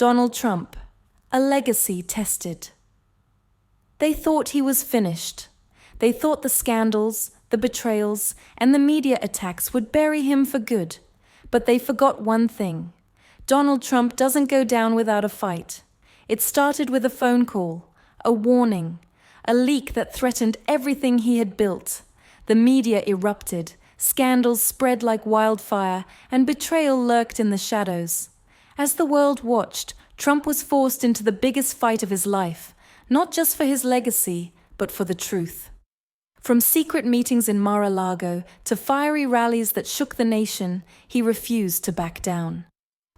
Donald Trump, a legacy tested. They thought he was finished. They thought the scandals, the betrayals, and the media attacks would bury him for good. But they forgot one thing. Donald Trump doesn't go down without a fight. It started with a phone call, a warning, a leak that threatened everything he had built. The media erupted, scandals spread like wildfire, and betrayal lurked in the shadows. As the world watched, Trump was forced into the biggest fight of his life, not just for his legacy, but for the truth. From secret meetings in Mar-a-Lago to fiery rallies that shook the nation, he refused to back down.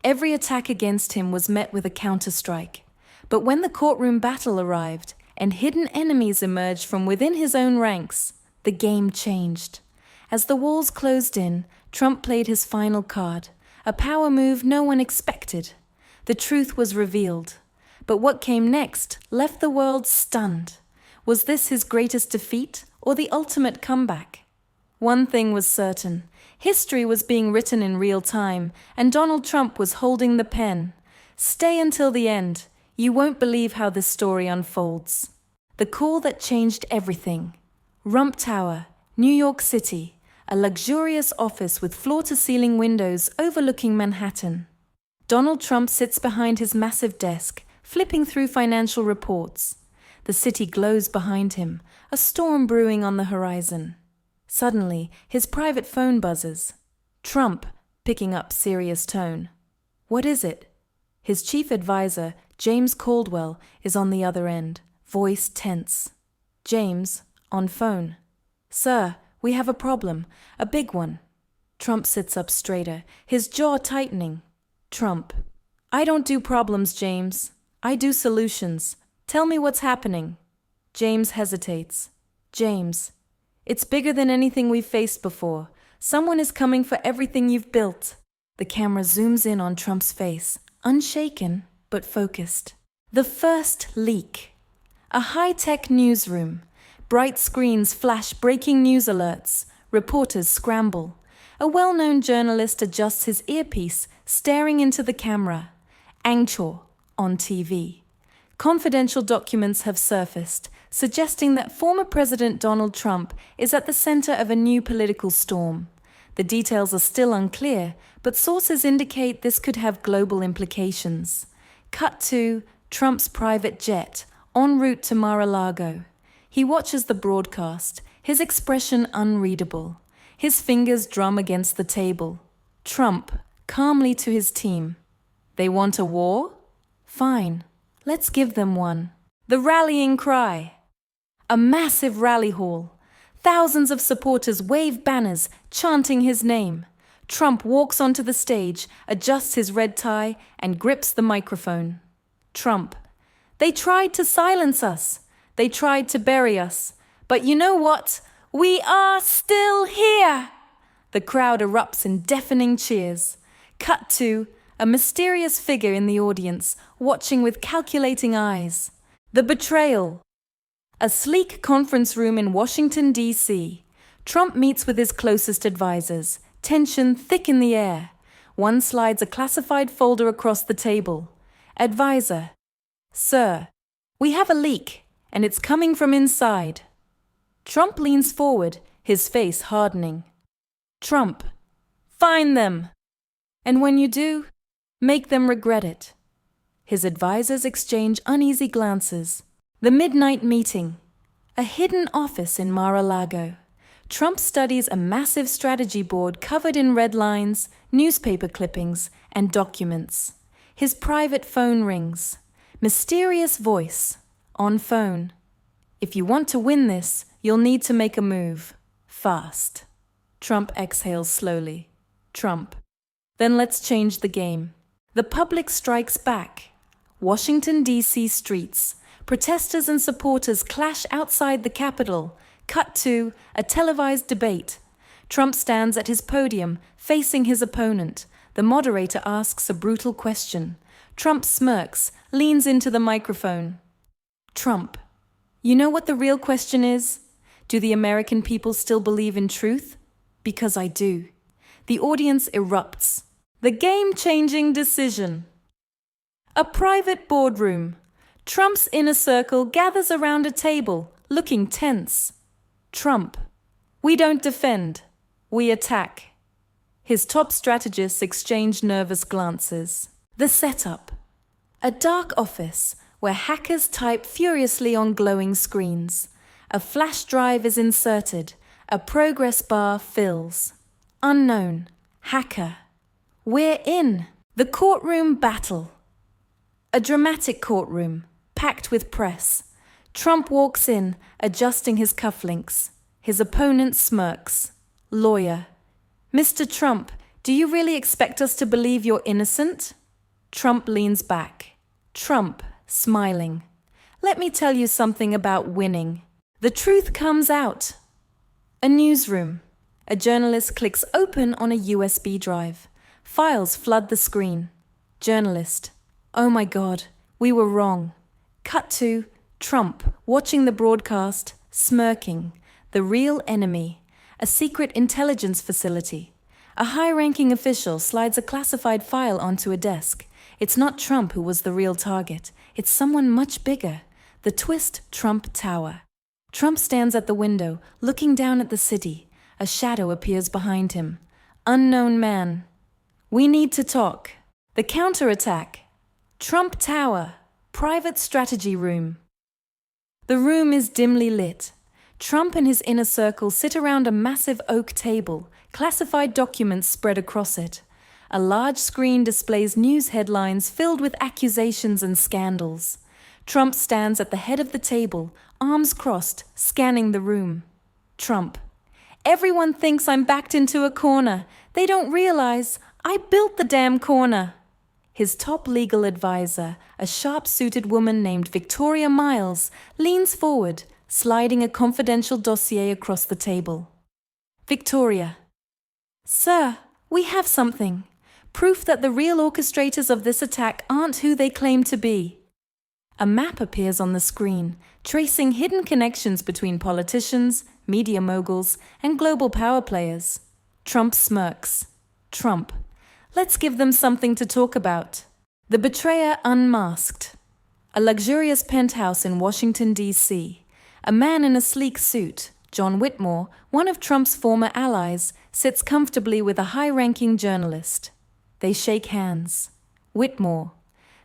Every attack against him was met with a counterstrike. But when the courtroom battle arrived and hidden enemies emerged from within his own ranks, the game changed. As the walls closed in, Trump played his final card, a power move no one expected. The truth was revealed. But what came next left the world stunned. Was this his greatest defeat or the ultimate comeback? One thing was certain. History was being written in real time, and Donald Trump was holding the pen. Stay until the end. You won't believe how this story unfolds. The call that changed everything. Rump Tower, New York City, a luxurious office with floor-to-ceiling windows overlooking Manhattan. Donald Trump sits behind his massive desk, flipping through financial reports. The city glows behind him, a storm brewing on the horizon. Suddenly, his private phone buzzes. Trump, picking up serious tone. What is it? His chief advisor, James Caldwell, is on the other end, voice tense. James, on phone. Sir, we have a problem, a big one. Trump sits up straighter, his jaw tightening. Trump, I don't do problems, James. I do solutions. Tell me what's happening. James hesitates. James, it's bigger than anything we've faced before. Someone is coming for everything you've built. The camera zooms in on Trump's face, unshaken but focused. The first leak. A high-tech newsroom. Bright screens flash breaking news alerts. Reporters scramble. A well-known journalist adjusts his earpiece, staring into the camera. Anchor on TV. Confidential documents have surfaced, suggesting that former President Donald Trump is at the center of a new political storm. The details are still unclear, but sources indicate this could have global implications. Cut to Trump's private jet, en route to Mar-a-Lago. He watches the broadcast, his expression unreadable. His fingers drum against the table. Trump, calmly to his team. They want a war? Fine. Let's give them one. The rallying cry. A massive rally hall. Thousands of supporters wave banners, chanting his name. Trump walks onto the stage, adjusts his red tie, and grips the microphone. Trump. They tried to silence us. They tried to bury us. But you know what? We are still here. The crowd erupts in deafening cheers. Cut to a mysterious figure in the audience, watching with calculating eyes. The betrayal. A sleek conference room in Washington, D.C. Trump meets with his closest advisors, tension thick in the air. One slides a classified folder across the table. Advisor. Sir, we have a leak, and it's coming from inside. Trump leans forward, his face hardening. Trump. Find them. And when you do, make them regret it. His advisors exchange uneasy glances. The midnight meeting. A hidden office in Mar-a-Lago. Trump studies a massive strategy board covered in red lines, newspaper clippings, and documents. His private phone rings. Mysterious voice. On phone. If you want to win this, you'll need to make a move. Fast. Trump exhales slowly. Trump. Then let's change the game. The public strikes back. Washington, D.C. streets. Protesters and supporters clash outside the Capitol. Cut to a televised debate. Trump stands at his podium, facing his opponent. The moderator asks a brutal question. Trump smirks, leans into the microphone. Trump. You know what the real question is? Do the American people still believe in truth? Because I do. The audience erupts. The game-changing decision. A private boardroom. Trump's inner circle gathers around a table, looking tense. Trump. We don't defend. We attack. His top strategists exchange nervous glances. The setup. A dark office where hackers type furiously on glowing screens. A flash drive is inserted. A progress bar fills. Unknown. Hacker. We're in. The courtroom battle. A dramatic courtroom, packed with press. Trump walks in, adjusting his cufflinks. His opponent smirks. Lawyer. Mr. Trump, do you really expect us to believe you're innocent? Trump leans back. Trump, smiling. Let me tell you something about winning. The truth comes out. A newsroom. A journalist clicks open on a USB drive. Files flood the screen. Journalist. Oh my God, we were wrong. Cut to Trump, watching the broadcast, smirking. The real enemy. A secret intelligence facility. A high-ranking official slides a classified file onto a desk. It's not Trump who was the real target. It's someone much bigger. The twist Trump Tower. Trump stands at the window, looking down at the city. A shadow appears behind him. Unknown man. We need to talk. The counterattack. Trump Tower. Private strategy room. The room is dimly lit. Trump and his inner circle sit around a massive oak table, classified documents spread across it. A large screen displays news headlines filled with accusations and scandals. Trump stands at the head of the table, arms crossed, scanning the room. Trump. Everyone thinks I'm backed into a corner. They don't realize I built the damn corner. His top legal advisor, a sharp-suited woman named Victoria Miles, leans forward, sliding a confidential dossier across the table. Victoria. Sir, we have something. Proof that the real orchestrators of this attack aren't who they claim to be. A map appears on the screen, tracing hidden connections between politicians, media moguls, and global power players. Trump smirks. Trump. Let's give them something to talk about. The Betrayer Unmasked. A luxurious penthouse in Washington, D.C. A man in a sleek suit, John Whitmore, one of Trump's former allies, sits comfortably with a high-ranking journalist. They shake hands. Whitmore.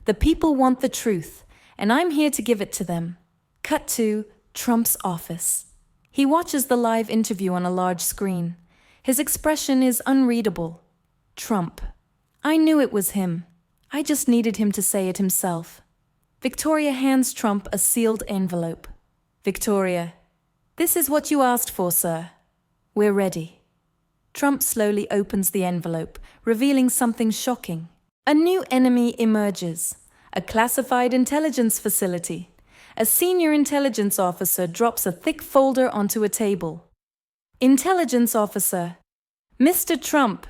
The people want the truth, and I'm here to give it to them. Cut to Trump's office. He watches the live interview on a large screen. His expression is unreadable. Trump. I knew it was him. I just needed him to say it himself. Victoria hands Trump a sealed envelope. Victoria. This is what you asked for, sir. We're ready. Trump slowly opens the envelope, revealing something shocking. A new enemy emerges. A classified intelligence facility. A senior intelligence officer drops a thick folder onto a table. Intelligence officer. Mr. Trump,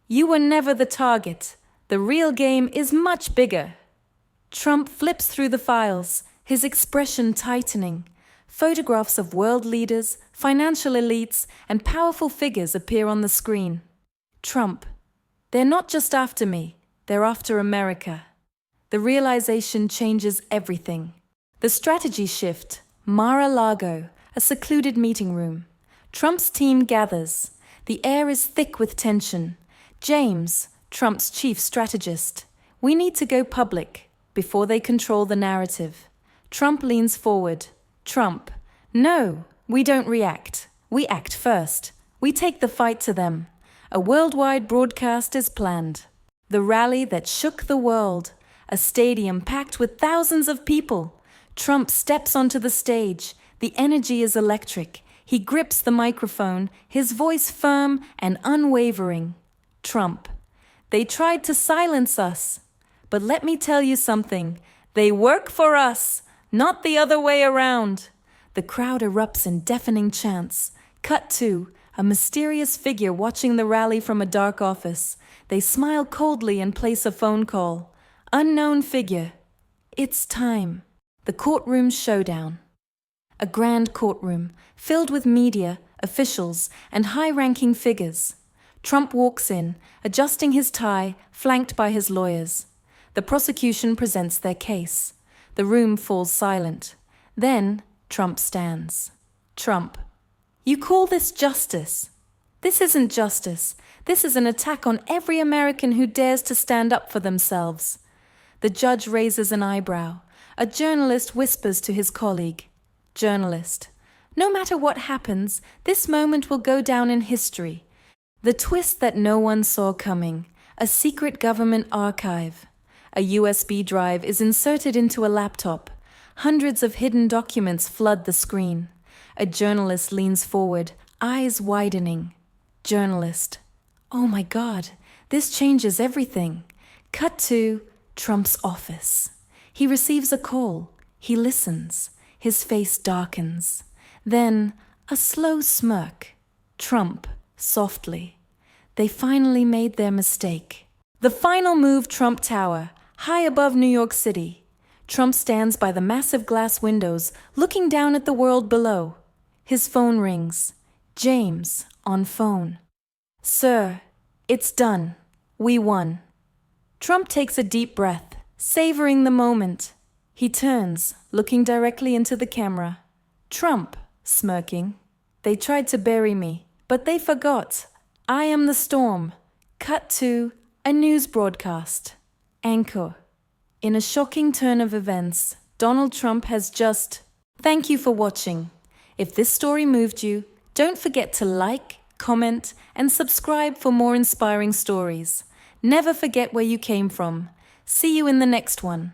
you were never the target. The real game is much bigger. Trump flips through the files, his expression tightening. Photographs of world leaders, financial elites, and powerful figures appear on the screen. Trump. They're not just after me, they're after America. The realization changes everything. The strategy shift. Mar-a-Lago, a secluded meeting room. Trump's team gathers. The air is thick with tension. James, Trump's chief strategist. We need to go public before they control the narrative. Trump leans forward. Trump. No, we don't react. We act first. We take the fight to them. A worldwide broadcast is planned. The rally that shook the world. A stadium packed with thousands of people. Trump steps onto the stage. The energy is electric. He grips the microphone, his voice firm and unwavering. Trump. They tried to silence us. But let me tell you something. They work for us, not the other way around. The crowd erupts in deafening chants. Cut to a mysterious figure watching the rally from a dark office. They smile coldly and place a phone call. Unknown figure. It's time. The courtroom showdown. A grand courtroom, filled with media, officials, and high-ranking figures. Trump walks in, adjusting his tie, flanked by his lawyers. The prosecution presents their case. The room falls silent. Then Trump stands. Trump: "You call this justice? This isn't justice. This is an attack on every American who dares to stand up for themselves." The judge raises an eyebrow. A journalist whispers to his colleague. Journalist: "No matter what happens, this moment will go down in history. The twist that no one saw coming. A secret government archive. A USB drive is inserted into a laptop. Hundreds of hidden documents flood the screen. A journalist leans forward, eyes widening. Journalist: "Oh my God, this changes everything." Cut to Trump's office. He receives a call. He listens. His face darkens. Then a slow smirk. Trump, softly: "They finally made their mistake." The final move: Trump Tower, high above New York City. Trump stands by the massive glass windows, looking down at the world below. His phone rings. James, on phone. "Sir, it's done. We won." Trump takes a deep breath, savoring the moment. He turns, looking directly into the camera. Trump, smirking: "They tried to bury me, but they forgot. I am the storm." Cut to a news broadcast. Anchor: "In a shocking turn of events, Donald Trump has just..." Thank you for watching. If this story moved you, don't forget to like, comment, and subscribe for more inspiring stories. Never forget where you came from. See you in the next one.